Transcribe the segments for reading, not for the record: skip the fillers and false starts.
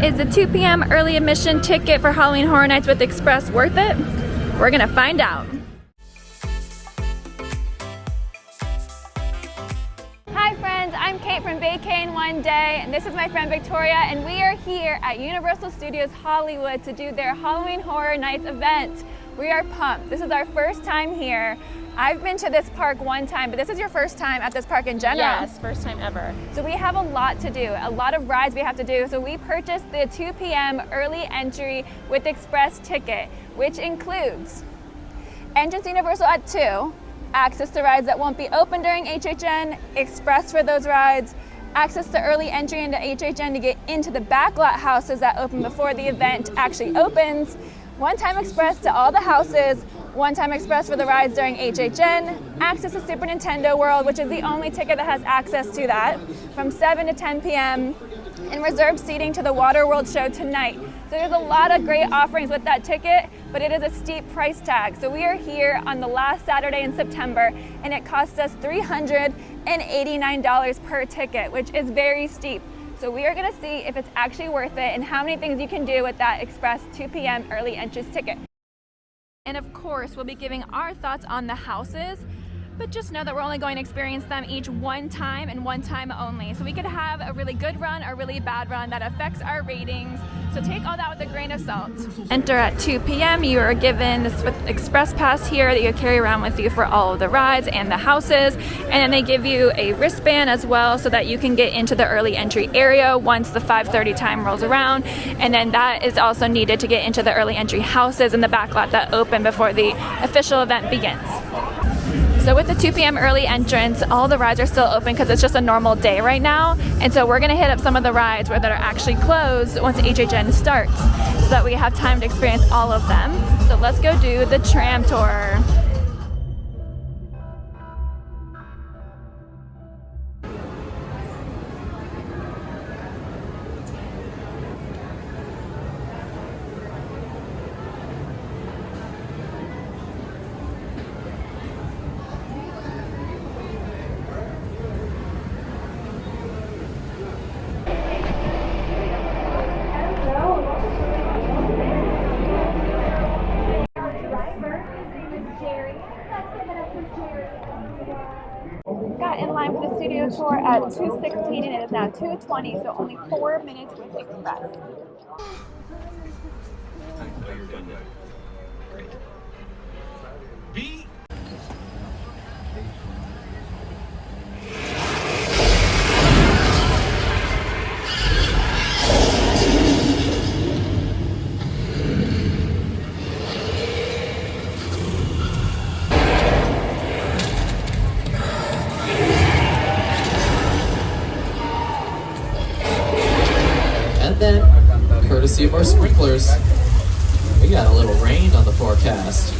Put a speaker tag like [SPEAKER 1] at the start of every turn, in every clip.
[SPEAKER 1] Is the 2 p.m. early admission ticket for Halloween Horror Nights with Express worth it? We're gonna find out. Hi friends, I'm Kate from Vacay in One Day, and this is my friend Victoria, and we are here at Universal Studios Hollywood to do their Halloween Horror Nights event. We are pumped. This is our first time here. I've been to this park one time, but this is your first time at this park in general.
[SPEAKER 2] Yes, first time ever.
[SPEAKER 1] So we have a lot to do, a lot of rides we have to do. So we purchased the 2 p.m. early entry with Express ticket, which includes entrance Universal at 2, access to rides that won't be open during HHN, Express for those rides, access to early entry into HHN to get into the backlot houses that open before the event actually opens, one-time Express to all the houses, one-time Express for the rides during HHN, access to Super Nintendo World, which is the only ticket that has access to that, from 7 to 10 p.m., and reserved seating to the Waterworld show tonight. So there's a lot of great offerings with that ticket, but it is a steep price tag. So we are here on the last Saturday in September, and it costs us $389 per ticket, which is very steep. So we are gonna see if it's actually worth it and how many things you can do with that Express 2 p.m. early entrance ticket. And of course, we'll be giving our thoughts on the houses, but just know that we're only going to experience them each one time and one time only. So we could have a really good run or a really bad run that affects our ratings. So take all that with a grain of salt. Enter at 2 p.m. You are given this Express Pass here that you carry around with you for all of the rides and the houses. And then they give you a wristband as well so that you can get into the early entry area once the 5:30 time rolls around. And then that is also needed to get into the early entry houses in the backlot that open before the official event begins. So with the 2 p.m. early entrance, all the rides are still open because it's just a normal day right now. And so we're gonna hit up some of the rides that are actually closed once HHN starts so that we have time to experience all of them. So let's go do the Tram Tour. Got in line for the studio tour at 2:16 and it is now 2:20, so only 4 minutes with Express.
[SPEAKER 3] Then, courtesy of our sprinklers, we got a little rain on the forecast.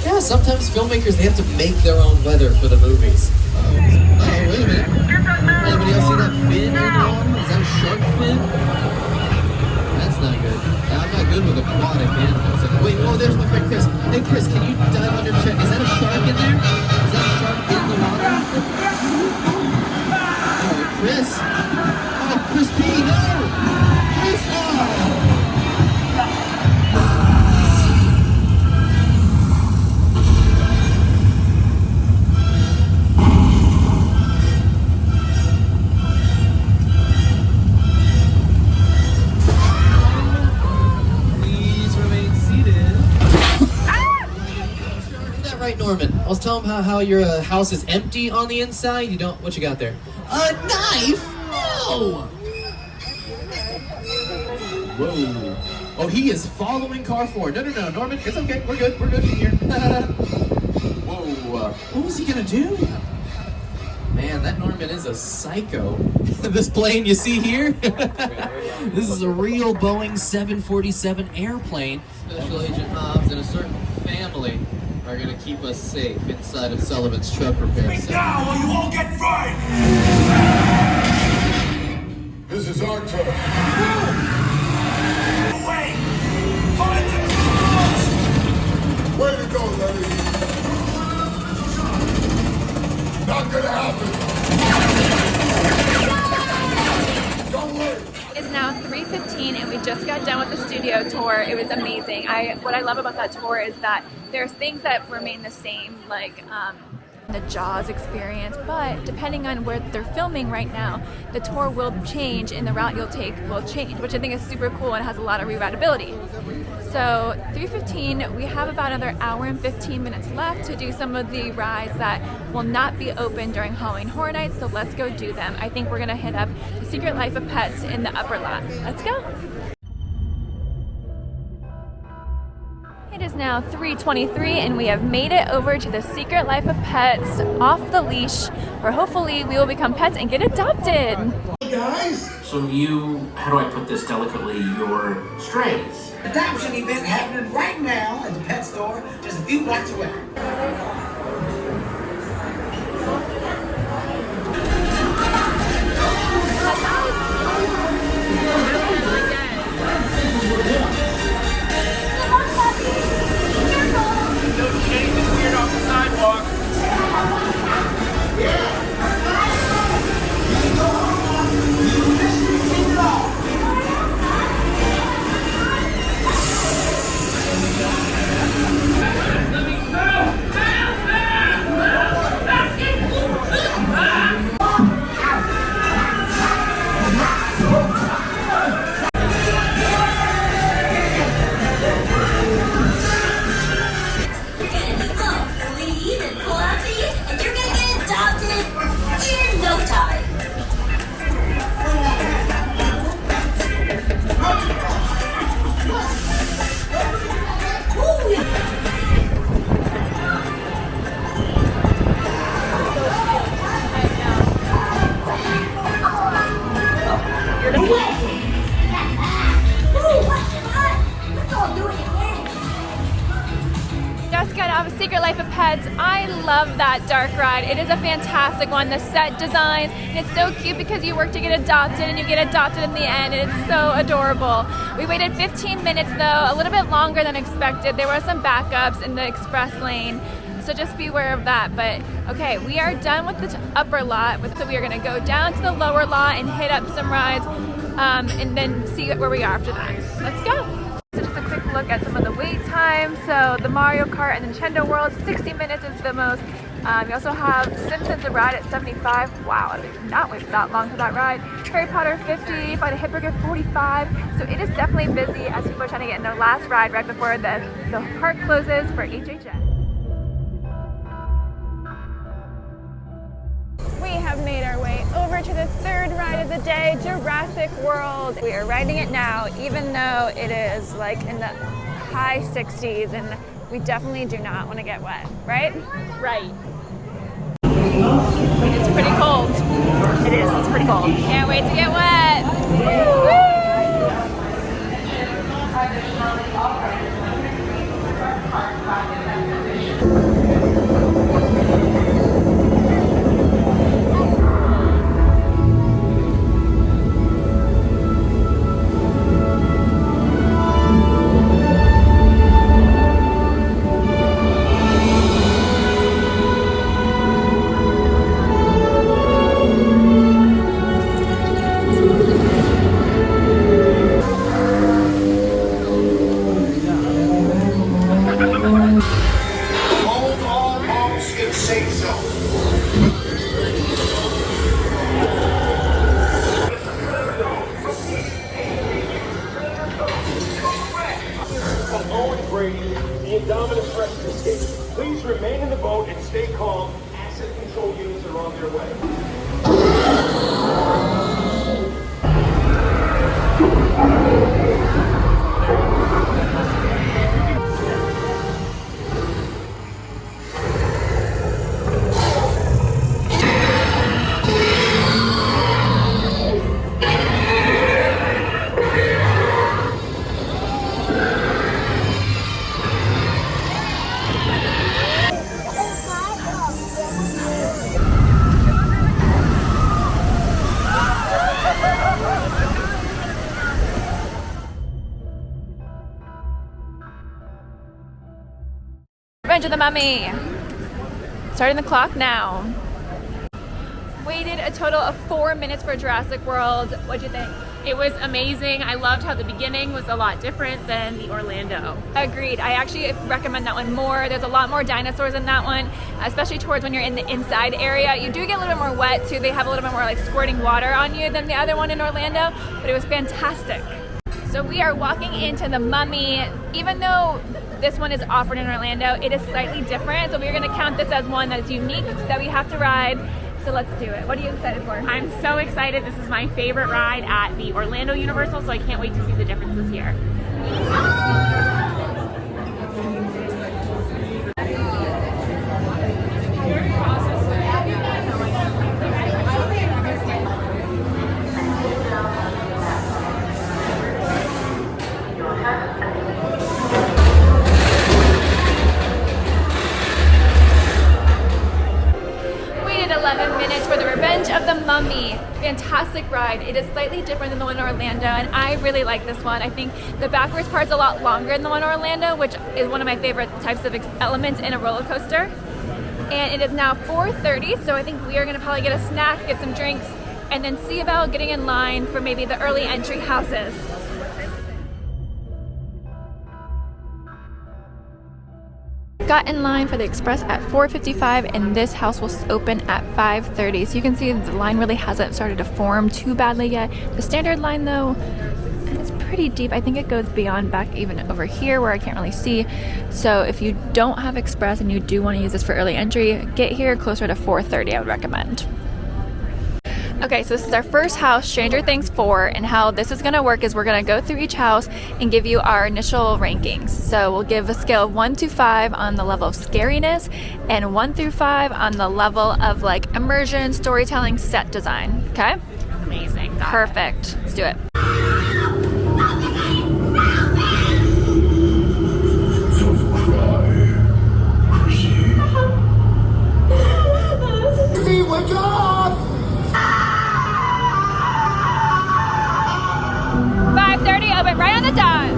[SPEAKER 3] Yeah, sometimes filmmakers, they have to make their own weather for the movies. Oh, wait a minute. Anybody else see that fin in the water? Is that a shark fin? That's not good. I'm not good with aquatic animals. Wait, oh, there's my friend Chris. Hey, Chris, can you dive under check? Is that a shark in there? Is that a shark in the water? Oh, Chris. Oh, Chris P, no! Norman, I was telling him how your house is empty on the inside. You don't. What you got there? A knife? No. Whoa. Oh, he is following car 4. No, Norman, it's okay. We're good. We're good from here. Whoa. What was he gonna do? Man, that Norman is a psycho. This plane you see here? This is a real Boeing 747 airplane. Special Agent Hobbs and a certain family are going to keep us safe inside of Sullivan's truck repair center. Speak now or you won't get fried!
[SPEAKER 4] This is our turn.
[SPEAKER 5] Away! Find the clothes!
[SPEAKER 4] Way to go, lady! Not gonna happen! Don't worry!
[SPEAKER 1] It's now 3:15 and we just got done with the studio tour. It was amazing. What I love about that tour is that there's things that remain the same, like the Jaws experience, but depending on where they're filming right now, the tour will change and the route you'll take will change, which I think is super cool and has a lot of rewritability. So 3:15, we have about another hour and 15 minutes left to do some of the rides that will not be open during Halloween Horror Nights, so let's go do them. I think we're gonna hit up the Secret Life of Pets in the upper lot. Let's go. It is now 3:23 and we have made it over to the Secret Life of Pets off the leash, where hopefully we will become pets and get adopted.
[SPEAKER 4] Hey guys!
[SPEAKER 2] So how do I put this delicately, your strays?
[SPEAKER 5] Adoption event happening right now at the pet store, just a few blocks away.
[SPEAKER 2] Don't shake this beard off the sidewalk.
[SPEAKER 1] Just got out of Secret Life of Pets. I love that dark ride. It is a fantastic one. The set design, and it's so cute because you work to get adopted and you get adopted in the end, and it's so adorable. We waited 15 minutes though, a little bit longer than expected. There were some backups in the express lane, so just be aware of that. But okay, we are done with the upper lot, so we are gonna go down to the lower lot and hit up some rides, and then see where we are after that. Let's go. So just a quick look at some of the wait times. So the Mario Kart and Nintendo World, 60 minutes is the most. We also have Simpsons a ride at 75. Wow, I did not wait that long for that ride. Harry Potter 50, Fight a Hippogriff 45. So it is definitely busy as people are trying to get in their last ride right before the park closes for HHN. We have made our way over to the third ride of the day, Jurassic World. We are riding it now, even though it is like in the high 60s, and we definitely do not want to get wet, right? Right. It's pretty cold. It is, it's pretty cold. Can't wait to get wet. Woo!
[SPEAKER 6] Please remain in the boat and stay calm. Asset control units are on their way.
[SPEAKER 1] Revenge of the Mummy. Starting the clock now. Waited a total of 4 minutes for Jurassic World. What'd you think?
[SPEAKER 7] It was amazing. I loved how the beginning was a lot different than the Orlando.
[SPEAKER 1] Agreed. I actually recommend that one more. There's a lot more dinosaurs in that one, especially towards when you're in the inside area. You do get a little bit more wet too. They have a little bit more like squirting water on you than the other one in Orlando, but it was fantastic. So we are walking into the Mummy. Even though this one is offered in Orlando, it is slightly different. So we're gonna count this as one that is unique that we have to ride. So let's do it. What are you excited for?
[SPEAKER 7] I'm so excited. This is my favorite ride at the Orlando Universal, so I can't wait to see the differences here.
[SPEAKER 1] Of the Mummy. Fantastic ride. It is slightly different than the one in Orlando, and I really like this one. I think the backwards part's a lot longer than the one in Orlando, which is one of my favorite types of elements in a roller coaster. And it is now 4:30, so I think we are going to probably get a snack, get some drinks, and then see about getting in line for maybe the early entry houses. Got in line for the Express at 4:55, and this house will open at 5:30. So you can see the line really hasn't started to form too badly yet. The standard line though, it's pretty deep. I think it goes beyond back even over here where I can't really see. So if you don't have Express and you do want to use this for early entry, get here closer to 4:30, I would recommend. Okay, so this is our first house, Stranger Things 4, and how this is gonna work is we're gonna go through each house and give you our initial rankings. So we'll give a scale of 1 to 5 on the level of scariness and 1 through 5 on the level of like immersion, storytelling, set design, okay?
[SPEAKER 7] Amazing.
[SPEAKER 1] Perfect, let's do it.
[SPEAKER 4] Wake up!
[SPEAKER 1] 5:30, open right on the dot.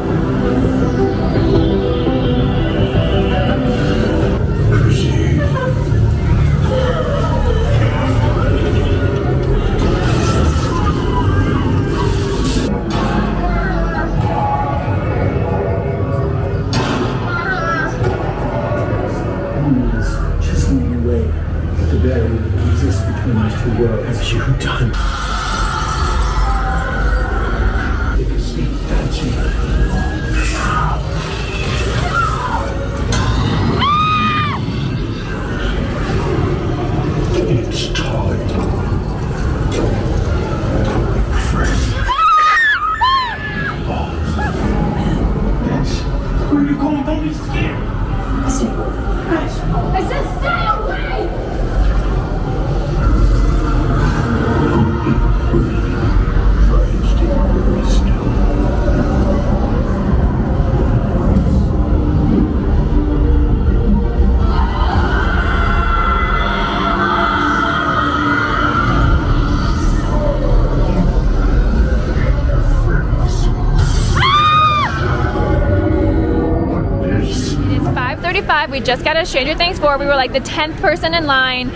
[SPEAKER 8] Chiseling away at the barrier that exists between these two worlds. Have you done? Take a seat, Patsy. It's time. Friend. Yes. Where are you going? Don't be scared.
[SPEAKER 1] I said stay away! We just got a Stranger Things 4. We were like the 10th person in line.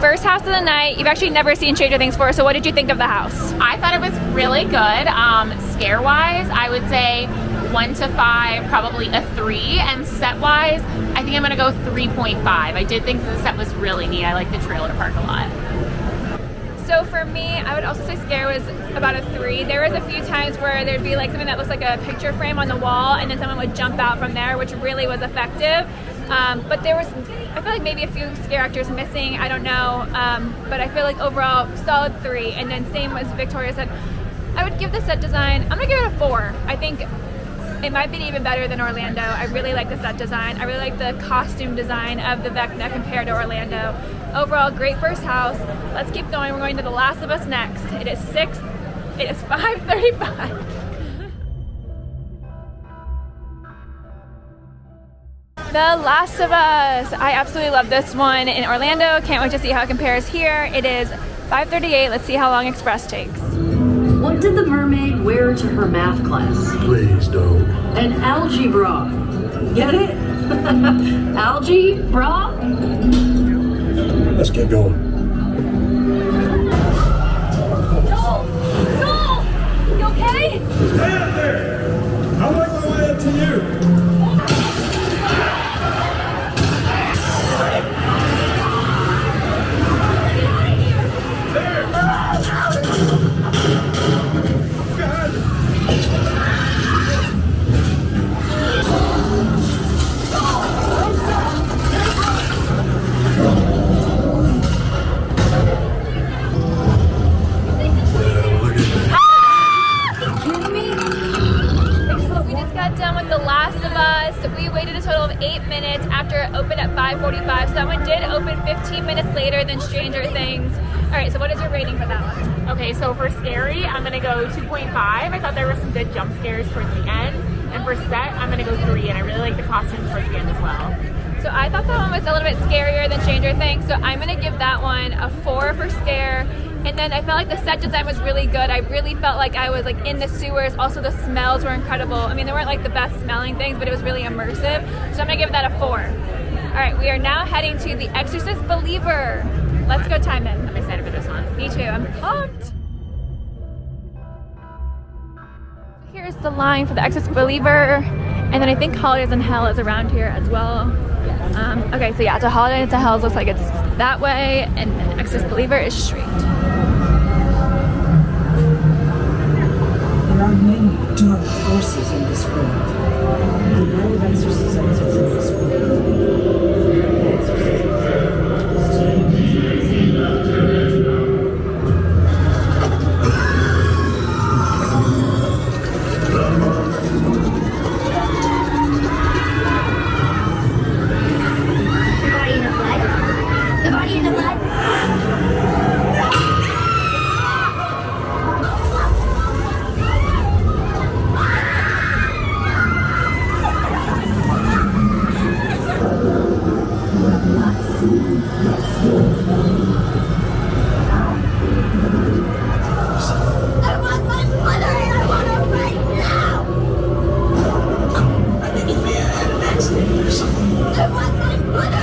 [SPEAKER 1] First house of the night. You've actually never seen Stranger Things 4, so what did you think of the house?
[SPEAKER 7] I thought it was really good. Scare-wise, I would say 1 to 5, probably a 3. And set-wise, I think I'm gonna go 3.5. I did think the set was really neat. I like the trailer park a lot.
[SPEAKER 1] So for me, I would also say scare was about a 3. There was a few times where there'd be like something that looks like a picture frame on the wall, and then someone would jump out from there, which really was effective. But there was, I feel like maybe a few scare actors missing, I don't know, but I feel like overall solid 3. And then same as Victoria said, I would give the set design, I'm gonna give it a 4. I think it might be even better than Orlando. I really like the set design. I really like the costume design of the Vecna compared to Orlando. Overall, great first house. Let's keep going. We're going to The Last of Us next. It is 5:35. The Last of Us. I absolutely love this one in Orlando. Can't wait to see how it compares here. It is 5:38. Let's see how long Express takes.
[SPEAKER 9] What did the mermaid wear to her math class?
[SPEAKER 8] Please don't.
[SPEAKER 9] An algae bra. Get it? Algae bra?
[SPEAKER 8] Let's get going.
[SPEAKER 1] Joel! You okay?
[SPEAKER 8] Stay up there! I'll work my way up to you!
[SPEAKER 1] We waited a total of 8 minutes after it opened at 5:45. So that one did open 15 minutes later than Stranger Things. All right, so what is your rating for that one?
[SPEAKER 7] Okay, so for scary, I'm gonna go 2.5. I thought there were some good jump scares towards the end. And for set, I'm gonna go 3, and I really like the costumes towards the end as well.
[SPEAKER 1] So I thought that one was a little bit scarier than Stranger Things, so I'm gonna give that one a 4 for scare. And then I felt like the set design was really good. I really felt like I was like in the sewers. Also the smells were incredible. I mean, they weren't like the best smelling things, but it was really immersive. So I'm gonna give that a 4. All right, we are now heading to the Exorcist Believer. Let's go time in.
[SPEAKER 7] I'm excited for this one.
[SPEAKER 1] Me too, I'm pumped. Here's the line for the Exorcist Believer. And then I think Holidays in Hell is around here as well. Okay, so yeah, so Holidays in Hell looks like it's that way, and then Exorcist Believer is straight.
[SPEAKER 10] There are many dark forces in this world. The night of exorcism is within this world. The exorcism.
[SPEAKER 11] The body in the blood. I want my mother and I want her right now.
[SPEAKER 8] I think you may have had an accident or something.
[SPEAKER 11] I want my mother.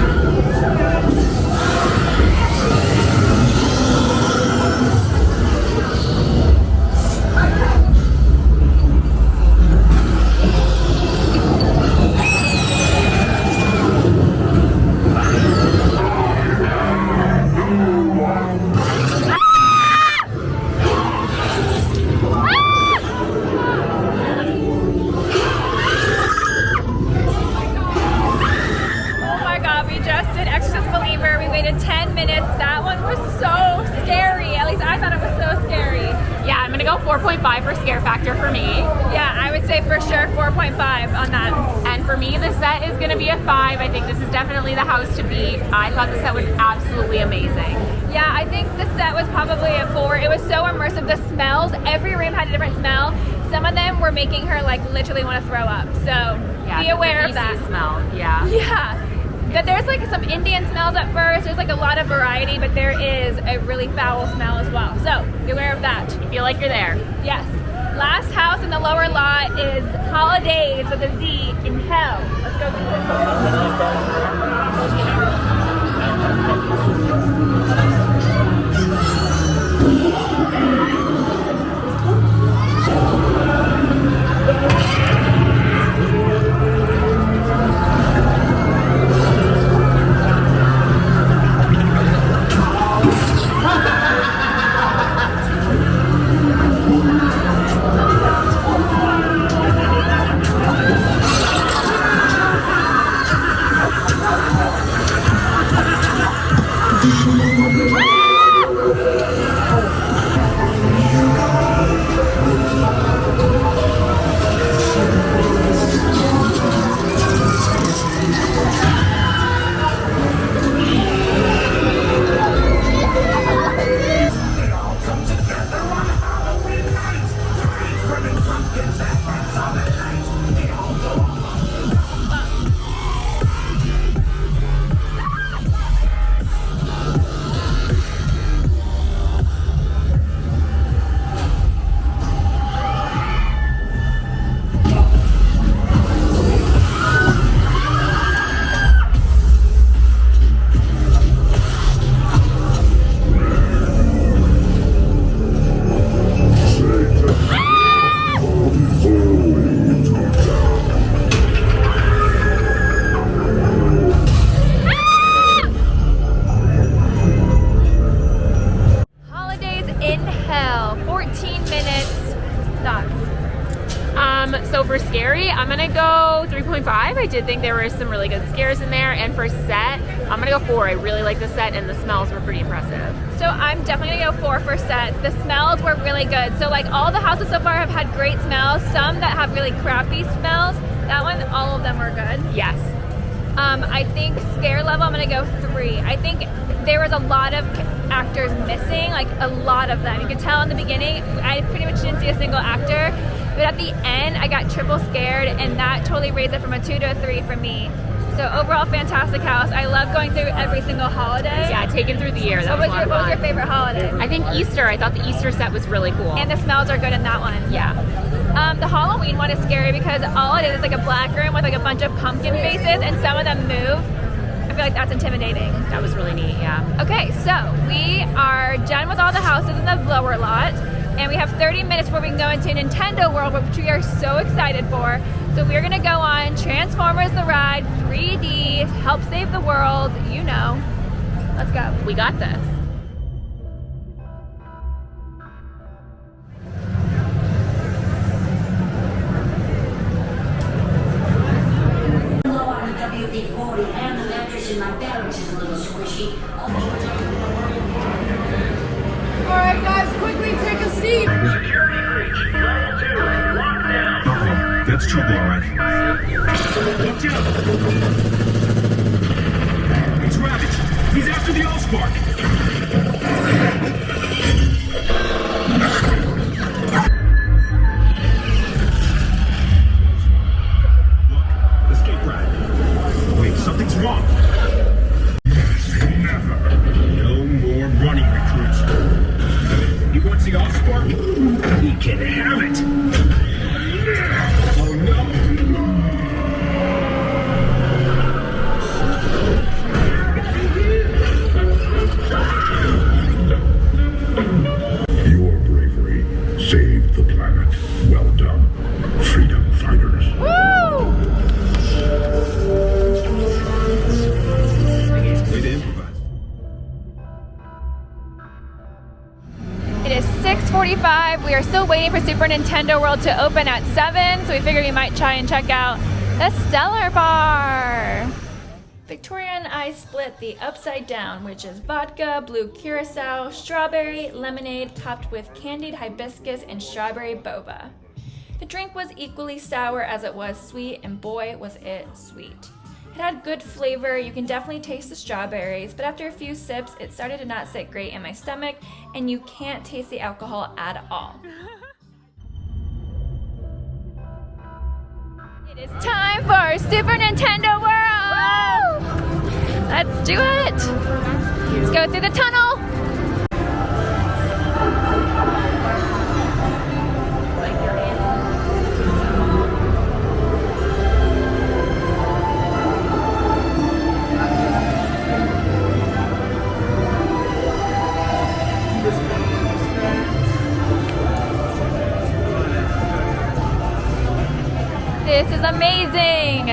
[SPEAKER 1] Oh my god, we just did Exorcist Believer. We waited 10 minutes. That one was so scary. At least I thought it was so scary.
[SPEAKER 7] Yeah, I'm gonna go 4.5 for scare factor for me.
[SPEAKER 1] Yeah, I would say for sure 4.5 on that.
[SPEAKER 7] And for me, the set is gonna be a 5. I think this is definitely the house to beat. I thought the set was absolutely amazing.
[SPEAKER 1] Yeah, I think the set was probably a 4. It was so immersive. The smells, every room had a different smell. Some of them were making her like literally want to throw up. So be aware of that.
[SPEAKER 7] Smell, yeah.
[SPEAKER 1] Yeah. But there's like some Indian smells at first. There's like a lot of variety, but there is a really foul smell as well. So be aware of that.
[SPEAKER 7] You feel like you're there.
[SPEAKER 1] Yes. Last house in the lower lot is Holidays with a Z in Hell. Let's go.
[SPEAKER 7] So for scary, I'm gonna go 3.5. I did think there were some really good scares in there. And for set, I'm gonna go 4. I really like the set and the smells were pretty impressive.
[SPEAKER 1] So I'm definitely gonna go 4 for set. The smells were really good. So like all the houses so far have had great smells. Some that have really crappy smells. That one, all of them were good.
[SPEAKER 7] Yes.
[SPEAKER 1] I think scare level, I'm gonna go 3. I think there was a lot of actors missing, like a lot of them. You could tell in the beginning, I pretty much didn't see a single actor. But at the end, I got triple scared, and that totally raised it from a 2 to a 3 for me. So overall, fantastic house. I love going through every single holiday.
[SPEAKER 7] Yeah, taking through the year. That was a lot of fun.
[SPEAKER 1] What was your favorite holiday?
[SPEAKER 7] I think Easter. I thought the Easter set was really cool.
[SPEAKER 1] And the smells are good in that one.
[SPEAKER 7] Yeah.
[SPEAKER 1] The Halloween one is scary because all it is like a black room with like a bunch of pumpkin faces, and some of them move. I feel like that's intimidating.
[SPEAKER 7] That was really neat, yeah.
[SPEAKER 1] Okay, so we are done with all the houses in the lower lot, and we have 30 minutes before we can go into Nintendo World, which we are so excited for. So we're gonna go on Transformers the Ride, 3D, help save the world, you know. Let's go.
[SPEAKER 7] We got this.
[SPEAKER 9] Low on the WD-40 and the mattress in my batteries is a little squishy.
[SPEAKER 11] Alright guys, quickly take a seat.
[SPEAKER 6] Security breach. Level 2. Locked down.
[SPEAKER 8] Uh-oh, that's trouble, all right. Watch out! It's Ravage. He's after the Allspark. Look, escape ride. Wait, something's wrong. Never. No more running recruits. He wants the Allspark? He can have it. Oh no!
[SPEAKER 4] Your bravery saved the planet. Well done, freedom fighters.
[SPEAKER 8] Way to improvise.
[SPEAKER 1] It is 6:45. We are still waiting for Super Nintendo World to open at 7, so we figured we might try and check out the Sellar Bar. Victoria and I split the upside down, which is vodka, blue curacao, strawberry, lemonade topped with candied hibiscus and strawberry boba. The drink was equally sour as it was sweet, and boy was it sweet. It had good flavor, you can definitely taste the strawberries, but after a few sips, it started to not sit great in my stomach, and you can't taste the alcohol at all. It is time for Super Nintendo World! Let's do it! Let's go through the tunnel! This is amazing!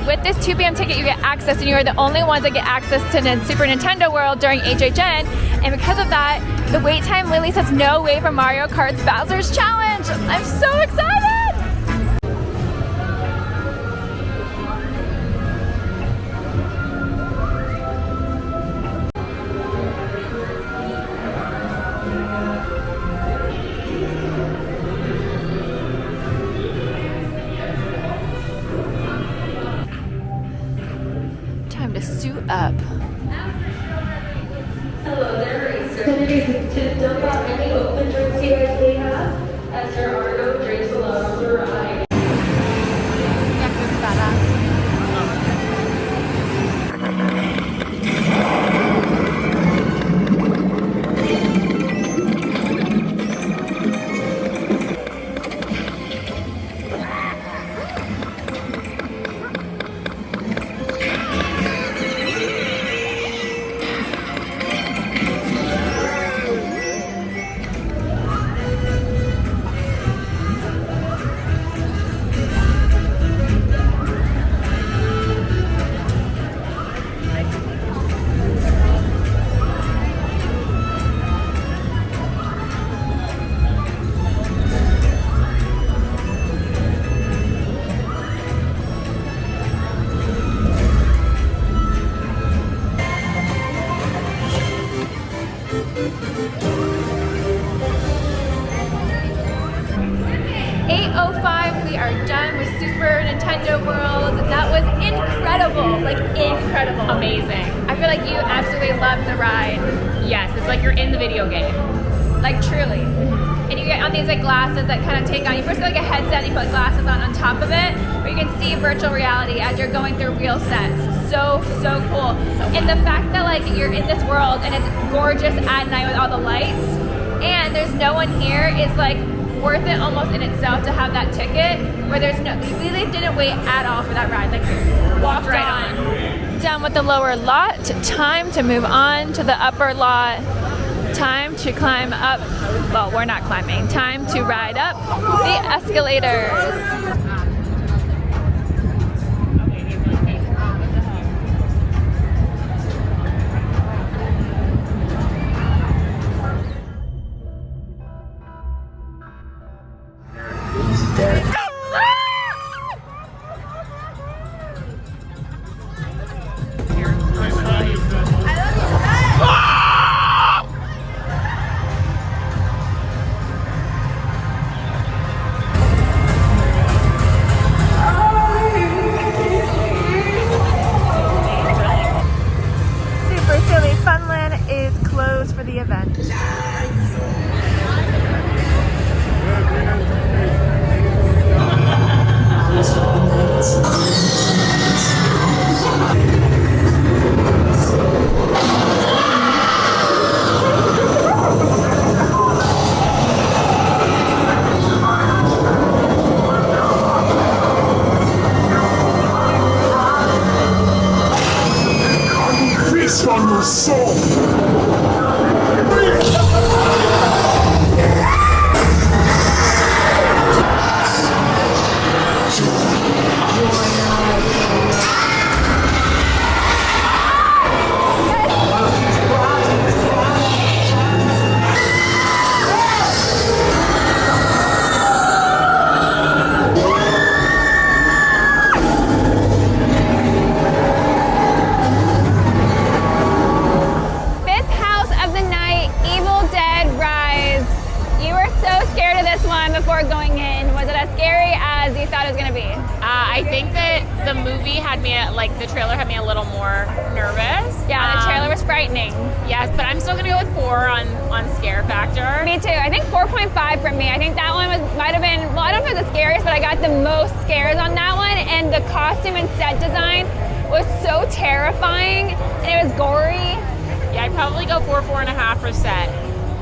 [SPEAKER 1] With this 2 p.m. ticket, you get access, and you are the only ones that get access to the Super Nintendo World during HHN. And because of that, the wait time literally says no wait for Mario Kart's Bowser's Challenge. I'm so excited! Time to suit up.
[SPEAKER 12] Hello there, Exterminators. To dump out any open drinks you guys may have, as there are no drinks allowed on the ride.
[SPEAKER 1] we are done with Super Nintendo World. That was incredible, like incredible.
[SPEAKER 7] Amazing.
[SPEAKER 1] I feel like you absolutely loved the ride.
[SPEAKER 7] Yes, it's like you're in the video game.
[SPEAKER 1] Like truly. And you get on these like glasses that kind of take on, you first get like a headset and you put glasses on top of it, where you can see virtual reality as you're going through real sets. So cool. And the fact that like you're in this world and it's gorgeous at night with all the lights and there's no one here is like worth it almost in itself to have that ticket where there's no, you really didn't wait at all for that ride. Like you walked right on. Done with the lower lot, time to move on to the upper lot. Time to climb up, well, we're not climbing, time to ride up the escalators. For the event.
[SPEAKER 4] Feast on your soul!
[SPEAKER 1] Before going in, was it as scary as you thought it was going to be?
[SPEAKER 7] I think that the movie had me, the trailer had me a little more nervous.
[SPEAKER 1] Yeah, the trailer was frightening.
[SPEAKER 7] Yes, but I'm still going to go with 4 on scare factor.
[SPEAKER 1] Me too. I think 4.5 for me. I think that one might have been, well, I don't know if it was the scariest, but I got the most scares on that one, and the costume and set design was so terrifying, and it was gory.
[SPEAKER 7] Yeah, I'd probably go 4.5 for set.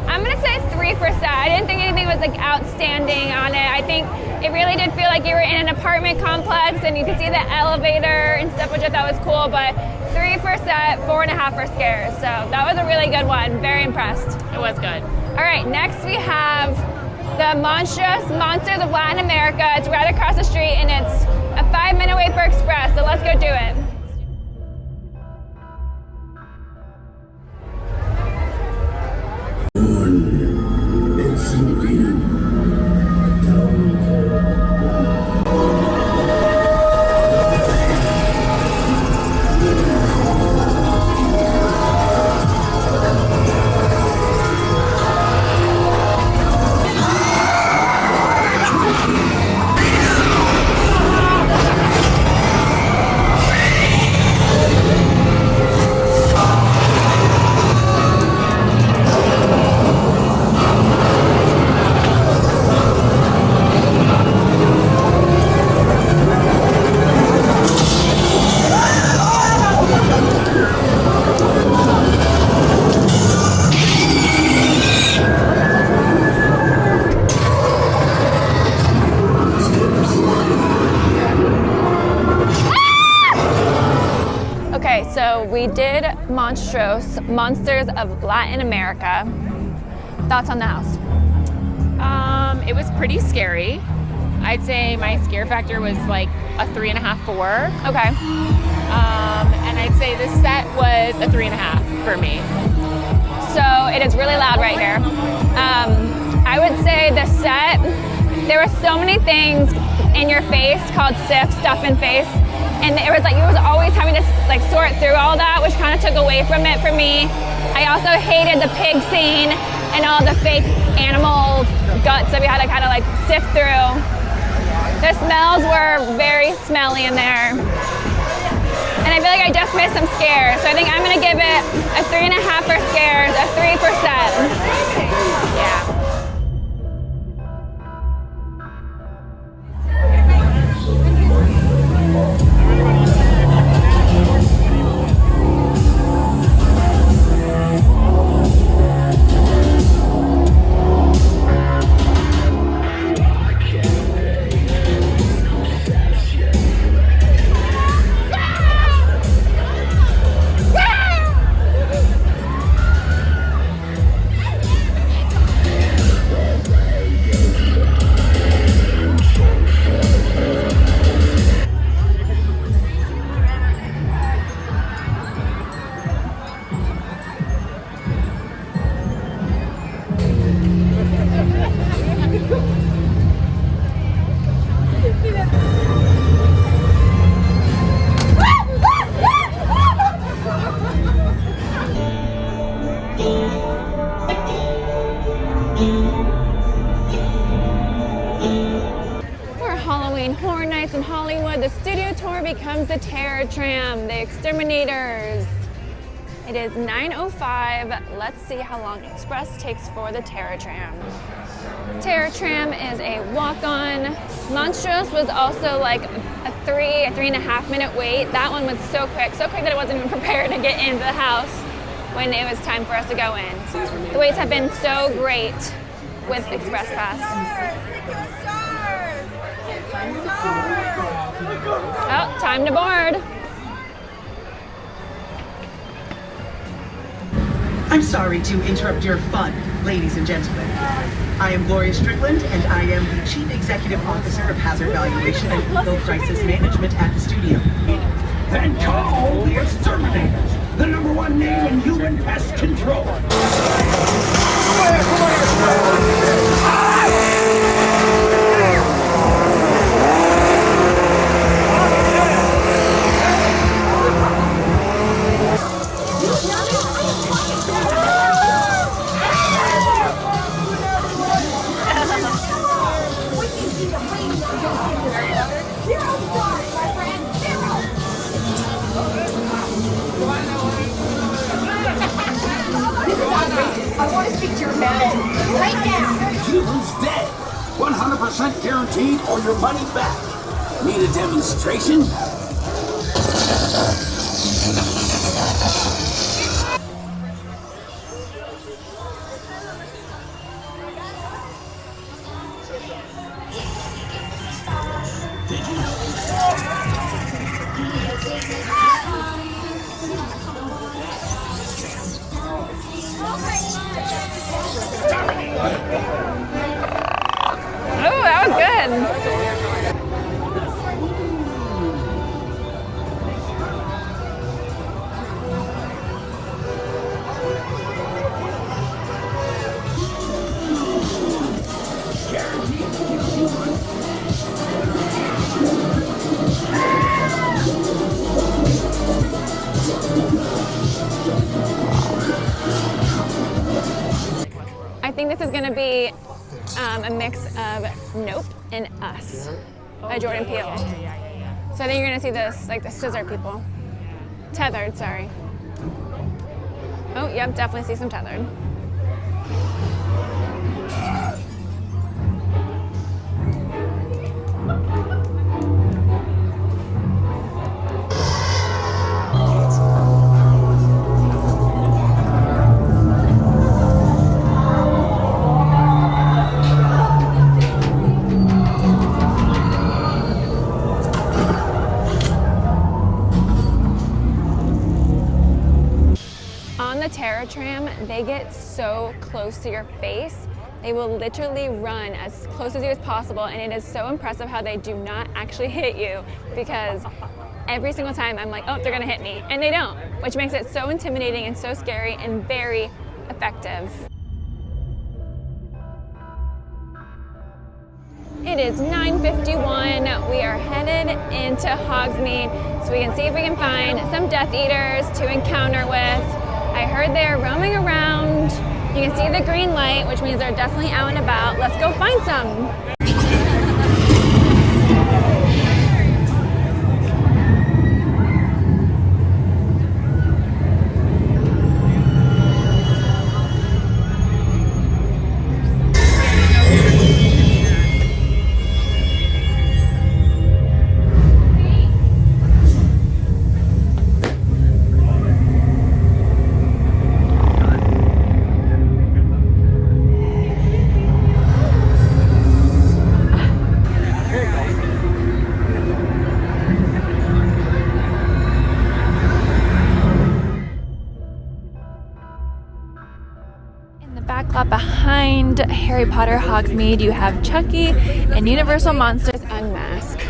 [SPEAKER 1] I'm gonna say 3 for set. I didn't think anything was like outstanding on it. I think it really did feel like you were in an apartment complex and you could see the elevator and stuff, which I thought was cool, but 3 for set, 4.5 for scares. So that was a really good one. Very impressed.
[SPEAKER 7] It was good.
[SPEAKER 1] All right, next we have the Monstrous Monsters of Latin America. It's right across the street and it's a 5-minute wait for Express, so let's go do it. So we did Monsters of Latin America. Thoughts on the house?
[SPEAKER 7] It was pretty scary. I'd say my scare factor was like a 3.5, 4.
[SPEAKER 1] Okay.
[SPEAKER 7] And I'd say the set was a 3.5 for me.
[SPEAKER 1] So it is really loud right here. I would say the set, there were so many things in your face called SIF, stuff in face. And it was like you was always having to like sort through all that, which kind of took away from it for me. I also hated the pig scene and all the fake animal guts that we had to kind of like sift through. The smells were very smelly in there. And I feel like I just missed some scares. So I think I'm gonna give it a 3.5 for scares, a 3 for set. Yeah. Horror Nights in Hollywood, the studio tour becomes the Terror Tram, the Exterminators. It is 9:05. Let's see how long Express takes for the Terror Tram. Terror Tram is a walk-on. Monstrous was also like a 3.5 minute wait. That one was so quick that I wasn't even prepared to get into the house when it was time for us to go in. The waits have been so great with Express Pass. Oh, time to board.
[SPEAKER 13] I'm sorry to interrupt your fun, ladies and gentlemen. I am Gloria Strickland, and I am the Chief Executive Officer of Hazard Valuation and Legal Crisis Management at the studio.
[SPEAKER 8] Then call the Exterminators, the #1 name in human pest control.
[SPEAKER 11] I want to speak to your manager right now.
[SPEAKER 8] June's dead. 100% guaranteed or your money back. Need a demonstration?
[SPEAKER 1] Oh, that was good. I think this is going to be a mix of Nope and Us by Jordan Peele. So I think you're going to see this, like the scissor people. Tethered, sorry. Oh, yep, definitely see some tethered. Terror Tram, they get so close to your face. They will literally run as close as you as possible, and it is so impressive how they do not actually hit you, because every single time I'm like, oh, they're gonna hit me, and they don't, which makes it so intimidating and so scary and very effective. It is 9:51. We are headed into Hogsmeade so we can see if we can find some Death Eaters to encounter with. I heard they're roaming around. You can see the green light, which means they're definitely out and about. Let's go find some. themed Harry Potter Hogsmeade, you have Chucky and Universal Monsters Unmasked.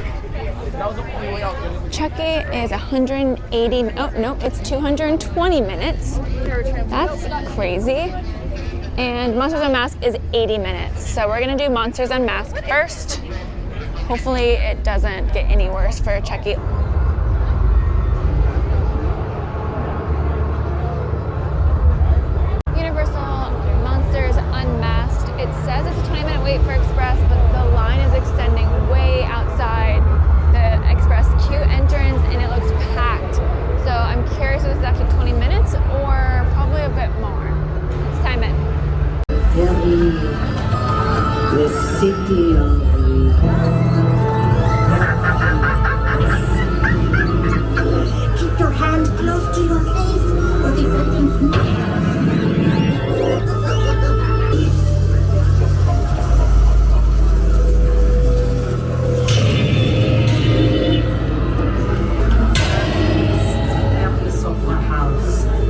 [SPEAKER 1] Chucky is 180, oh no, it's 220 minutes. That's crazy. And Monsters Unmasked is 80 minutes. So we're gonna do Monsters Unmasked first. Hopefully it doesn't get any worse for Chucky. Universal Monsters Unmasked. It says it's a 20-minute wait for Express, but the line is extending way outside the Express queue entrance and it looks packed. So I'm curious if it's actually 20 minutes or probably a bit more. Let's time it.
[SPEAKER 10] The city of keep your hand close to your face or the victim's neck.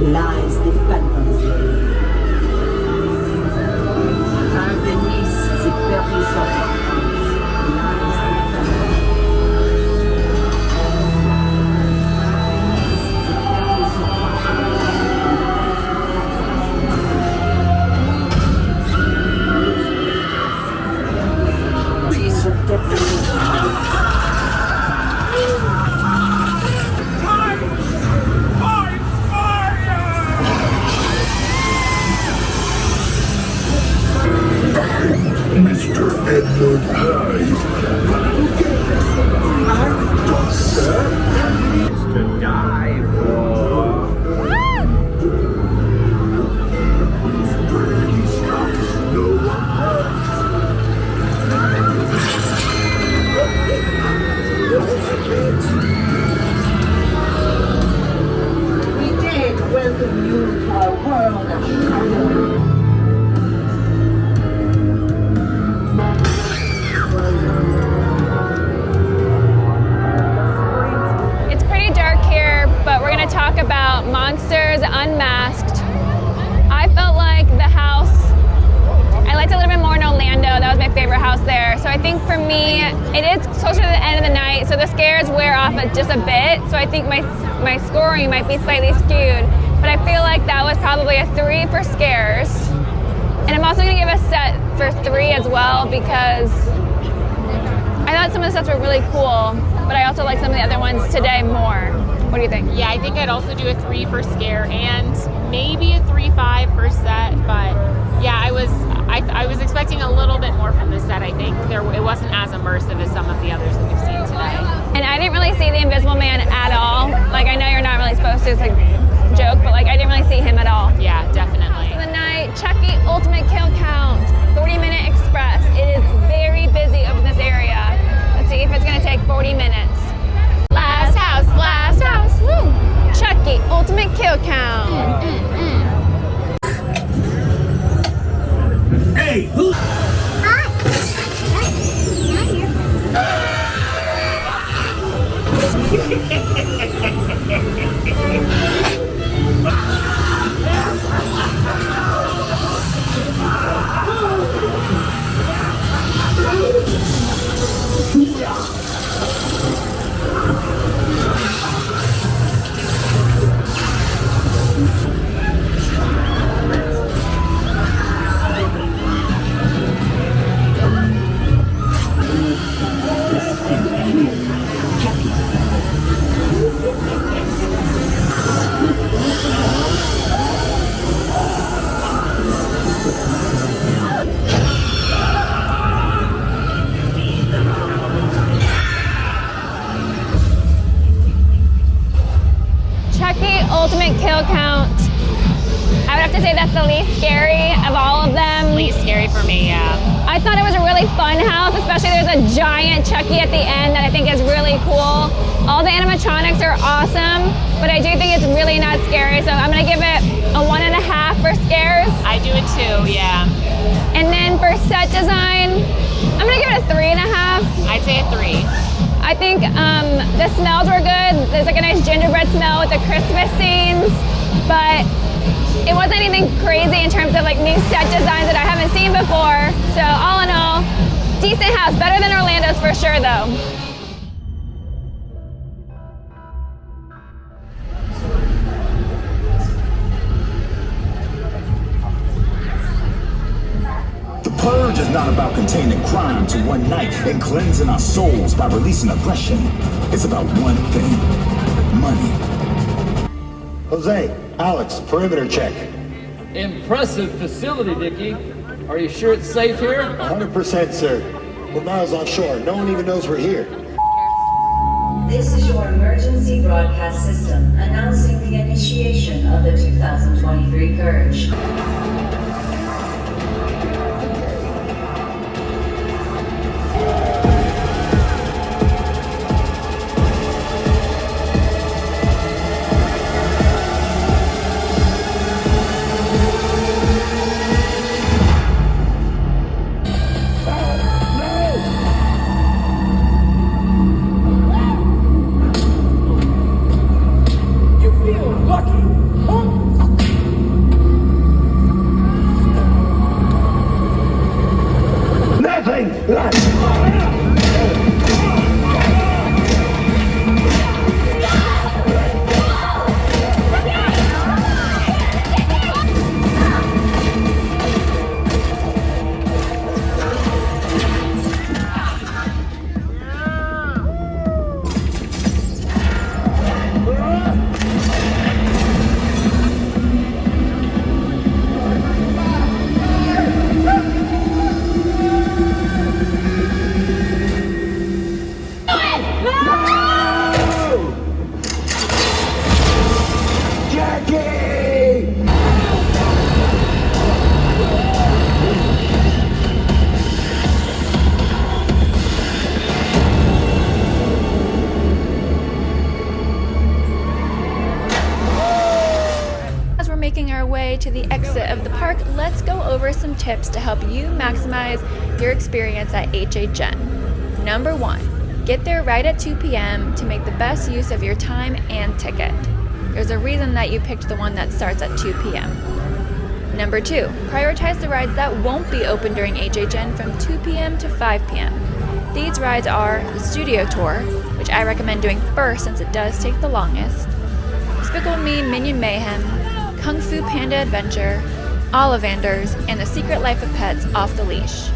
[SPEAKER 10] Lies the phantoms underneath the purpose of our house lies the
[SPEAKER 4] Mr. Edward Hyde.
[SPEAKER 8] To die for.
[SPEAKER 4] He stops no one.
[SPEAKER 10] We did welcome you to our world of shadow.
[SPEAKER 1] It's pretty dark here, but we're gonna talk about Monsters Unmasked. I felt like the house, I liked it a little bit more in Orlando. That was my favorite house there. So I think for me, it is closer to the end of the night, so the scares wear off just a bit. So I think my scoring might be slightly skewed, but I feel like that was probably a 3 for scares. And I'm also gonna give a set for 3 as well because I thought some of the sets were really cool, but I also like some of the other ones today more. What do you think?
[SPEAKER 7] Yeah, I think I'd also do a 3 for scare and maybe a 3-5 for set, but yeah, I was expecting a little bit more from this set. I think it wasn't as immersive as some of the others that we've seen today.
[SPEAKER 1] And I didn't really see the Invisible Man at all. Like, I know you're not really supposed to, it's like joke, but like I didn't really see him at all.
[SPEAKER 7] Yeah, definitely.
[SPEAKER 1] For the night, Chucky Ultimate Kill Count, 40-minute express. It is very busy up in this area. Let's see if it's gonna take 40 minutes. Last house, woo! Chucky Ultimate Kill Count.
[SPEAKER 5] Hey, who?
[SPEAKER 1] Ultimate Kill Count. I would have to say that's the least scary of all of them.
[SPEAKER 7] Least scary for me, yeah.
[SPEAKER 1] I thought it was a really fun house, especially there's a giant Chucky at the end that I think is really cool. All the animatronics are awesome, but I do think it's really not scary, so I'm gonna give it a 1.5 for scares.
[SPEAKER 7] I do it too, yeah.
[SPEAKER 1] And then for set design, I'm gonna give it a 3.5.
[SPEAKER 7] I'd say a 3.
[SPEAKER 1] I think the smells were good. There's like a nice gingerbread smell with the Christmas scenes, but It wasn't anything crazy in terms of like new set designs that I haven't seen before. So all in all, decent house, better than Orlando's for sure though.
[SPEAKER 14] The Purge is not about containing crime to one night and cleansing our souls by releasing aggression. It's about one thing: money.
[SPEAKER 15] Jose, Alex, perimeter check.
[SPEAKER 16] Impressive facility, Dickie. Are you sure it's safe here?
[SPEAKER 15] 100%, sir. We're miles offshore. No one even knows we're here.
[SPEAKER 17] This is your emergency broadcast system announcing the initiation of the 2023 Purge.
[SPEAKER 1] To the exit of the park, let's go over some tips to help you maximize your experience at HHN. Number 1, get there right at 2 p.m. to make the best use of your time and ticket. There's a reason that you picked the one that starts at 2 p.m. Number 2, prioritize the rides that won't be open during HHN from 2 p.m. to 5 p.m. These rides are the Studio Tour, which I recommend doing first since it does take the longest, Despicable Me Minion Mayhem, Kung Fu Panda Adventure, Ollivanders, and The Secret Life of Pets Off the Leash.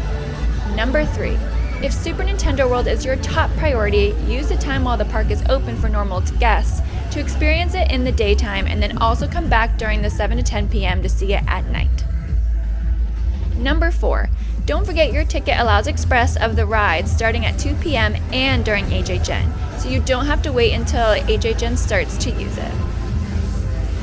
[SPEAKER 1] Number 3. If Super Nintendo World is your top priority, use the time while the park is open for normal guests to experience it in the daytime and then also come back during the 7 to 10 p.m. to see it at night. Number 4. Don't forget your ticket allows express of the rides starting at 2 p.m. and during HHN, so you don't have to wait until HHN starts to use it.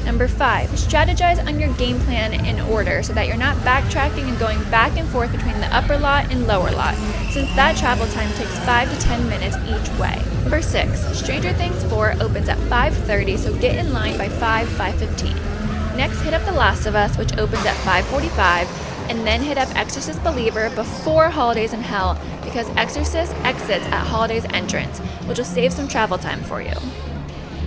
[SPEAKER 1] Number 5, strategize on your game plan in order so that you're not backtracking and going back and forth between the upper lot and lower lot, since that travel time takes 5 to 10 minutes each way. Number 6, Stranger Things 4 opens at 5:30, so get in line by 5:15. Next, hit up The Last of Us, which opens at 5:45, and then hit up Exorcist Believer before Holidays in Hell, because Exorcist exits at Holidays entrance, which will save some travel time for you.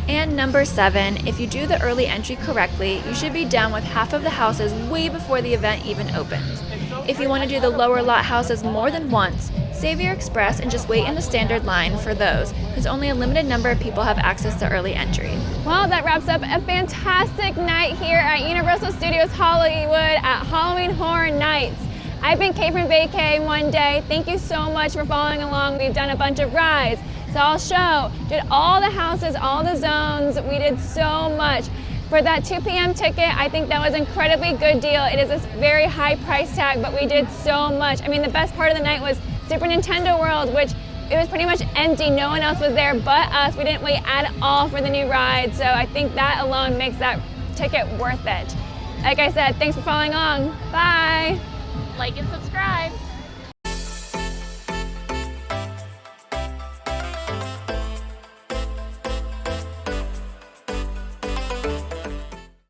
[SPEAKER 1] And number 7, if you do the early entry correctly, you should be done with half of the houses way before the event even opens. If you want to do the lower lot houses more than once, save your express and just wait in the standard line for those, because only a limited number of people have access to early entry. Well, that wraps up a fantastic night here at Universal Studios Hollywood at Halloween Horror Nights. I've been Kate from Vacay one day. Thank you so much for following along. We've done a bunch of rides, saw a show, did all the houses, all the zones. We did so much. For that 2 p.m. ticket, I think that was an incredibly good deal. It is a very high price tag, but we did so much. I mean, the best part of the night was Super Nintendo World, which it was pretty much empty. No one else was there but us. We didn't wait at all for the new ride, so I think that alone makes that ticket worth it. Like I said, thanks for following along. Bye.
[SPEAKER 7] Like and subscribe.